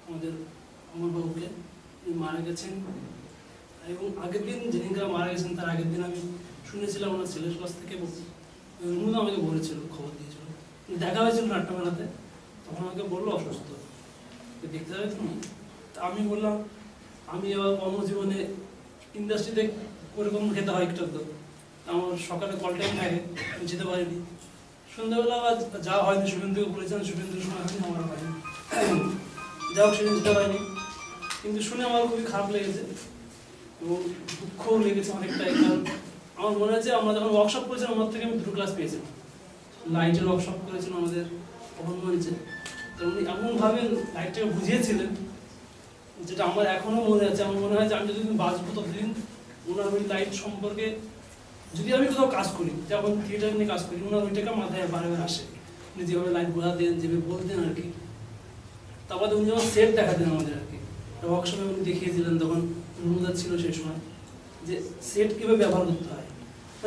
আমাদের অমরবাবুকে, মারা গেছেন। এবং আগের দিন যেদিনকে মারা গেছেন তার আগের দিন আমি শুনেছিলাম ওনার ছেলের কাছ থেকে, রুনুদা আমাকে বলেছিল, খবর দিয়েছিল, দেখা হয়েছিল নাট্যমেলাতে, তখন আমাকে বললো অসুস্থ, দেখতে যাবে তুমি? তা আমি বললাম আমি আবার কর্মজীবনে ইন্ডাস্ট্রিতে ওরকম খেতে হয় একটু, তো আমার সকালে কল টাইম থাকে, আমি যেতে পারিনি। সন্ধ্যাবেলা আবার যাওয়া হয়নি, শুভেন্দুকে বলেছিলাম, শুভেন্দুর সময় হয়নি, আমার হয়নি, যাই হোক সেদিন যেতে পারিনি। কিন্তু শুনে আমার খুবই খারাপ লেগেছে এবং দুঃখও লেগেছে অনেকটাই, কারণ আমার মনে হচ্ছে আমরা যখন ওয়ার্কশপ করেছিলাম আমার থেকে আমি 2 ক্লাস পেয়েছিলাম, লাইটের ওয়ার্কশপ করেছিলাম আমাদের অবনমঞ্চে, তো উনি এমনভাবে লাইটটাকে বুঝিয়েছিলেন যেটা আমার এখনও মনে আছে। আমার মনে হয় যে আমি যতদিন বাঁচবো ততদিন ওনার ওই লাইট সম্পর্কে, যদি আমি কোথাও কাজ করি, যেমন থিয়েটার নিয়ে কাজ করি, ওনার ওইটাকে মাথায় বারবার আসে, উনি যেভাবে লাইট বোঝাতেন, যেভাবে বলতেন আর কি। তারপরে উনি যখন সেট দেখাতেন আমাদের আর কি, ওয়ার্কশপে উনি দেখিয়েছিলেন, তখন রুনুদা ছিল সেই সময়, যে সেট কীভাবে ব্যবহার করতে হয়,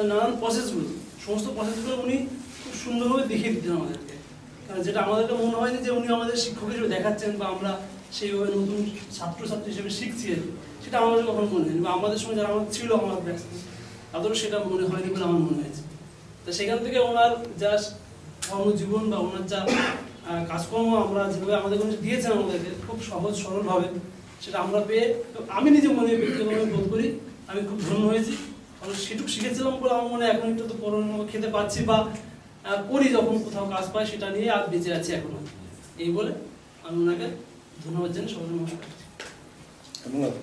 নানান প্রসেসগুলো, সমস্ত প্রসেসগুলো উনি খুব সুন্দরভাবে দেখিয়ে দিতেন আমাদেরকে। কারণ যেটা আমাদেরকে মনে হয়নি যে উনি আমাদের শিক্ষক হিসেবে দেখাচ্ছেন বা আমরা সেইভাবে নতুন ছাত্রছাত্রী হিসেবে শিখছি, সেটা আমাদের কখনো মনে হয়নি, বা আমাদের সঙ্গে যারা আমার ছিল আমার ব্যাচ, তাদেরও সেটা মনে হয়নি বলে আমার মনে হয়েছে। তো সেখান থেকে ওনার যা কর্মজীবন বা ওনার যা কাজকর্ম আমরা যেভাবে আমাদের দিয়েছেন আমাদেরকে খুব সহজ সরলভাবে, সেটা আমরা পেয়ে আমি নিজে মনে ব্যক্তিগতভাবে বোধ করি আমি খুব ধন্য হয়েছি। কারণ সেটুকু শিখেছিলাম বলে আমার মনে এখন একটু তো পড়ানো খেতে পাচ্ছি বা করি, যখন কোথাও কাজ পাই সেটা নিয়ে আর বেঁচে আছি এখনো। এই বলে আমি ওনাকে ধন্যবাদ জানাই, সবাই নমস্কার। ধন্যবাদ।